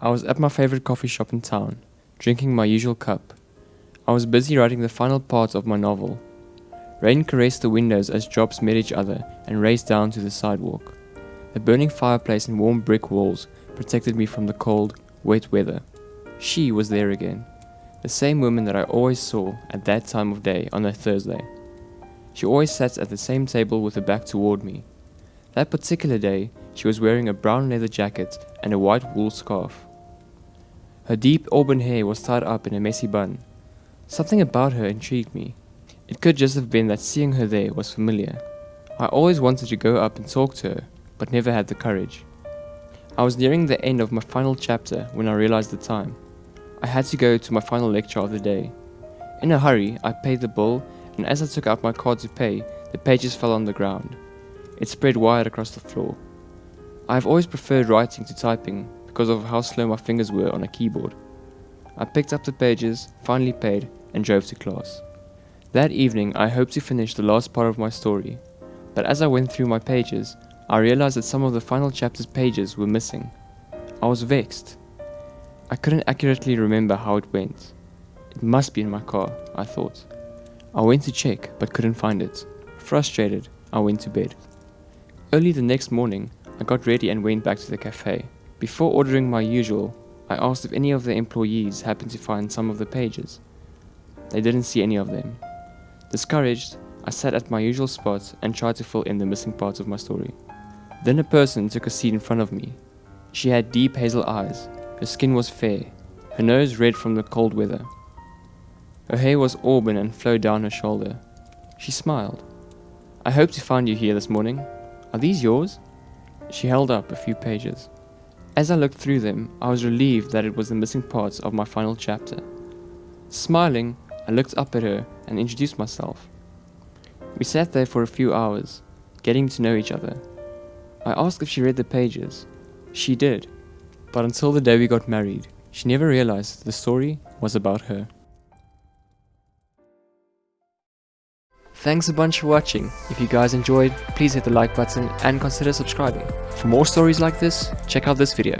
I was at my favorite coffee shop in town, drinking my usual cup. I was busy writing the final parts of my novel. Rain caressed the windows as drops met each other and raced down to the sidewalk. The burning fireplace and warm brick walls protected me from the cold, wet weather. She was there again, the same woman that I always saw at that time of day on a Thursday. She always sat at the same table with her back toward me. That particular day, she was wearing a brown leather jacket and a white wool scarf. Her deep auburn hair was tied up in a messy bun. Something about her intrigued me. It could just have been that seeing her there was familiar. I always wanted to go up and talk to her, but never had the courage. I was nearing the end of my final chapter when I realized the time. I had to go to my final lecture of the day. In a hurry, I paid the bill, and as I took out my card to pay, the pages fell on the ground. It spread wide across the floor. I have always preferred writing to typing because of how slow my fingers were on a keyboard. I picked up the pages, finally paid, and drove to class. That evening, I hoped to finish the last part of my story, but as I went through my pages, I realized that some of the final chapter's pages were missing. I was vexed. I couldn't accurately remember how it went. It must be in my car, I thought. I went to check, but couldn't find it. Frustrated, I went to bed. Early the next morning, I got ready and went back to the cafe. Before ordering my usual, I asked if any of the employees happened to find some of the pages. They didn't see any of them. Discouraged, I sat at my usual spot and tried to fill in the missing parts of my story. Then a person took a seat in front of me. She had deep hazel eyes, her skin was fair, her nose red from the cold weather. Her hair was auburn and flowed down her shoulder. She smiled. "I hope to find you here this morning. Are these yours?" She held up a few pages. As I looked through them, I was relieved that it was the missing parts of my final chapter. Smiling, I looked up at her and introduced myself. We sat there for a few hours, getting to know each other. I asked if she read the pages. She did, but until the day we got married, she never realized the story was about her. Thanks a bunch for watching. If you guys enjoyed, please hit the like button and consider subscribing. For more stories like this, check out this video.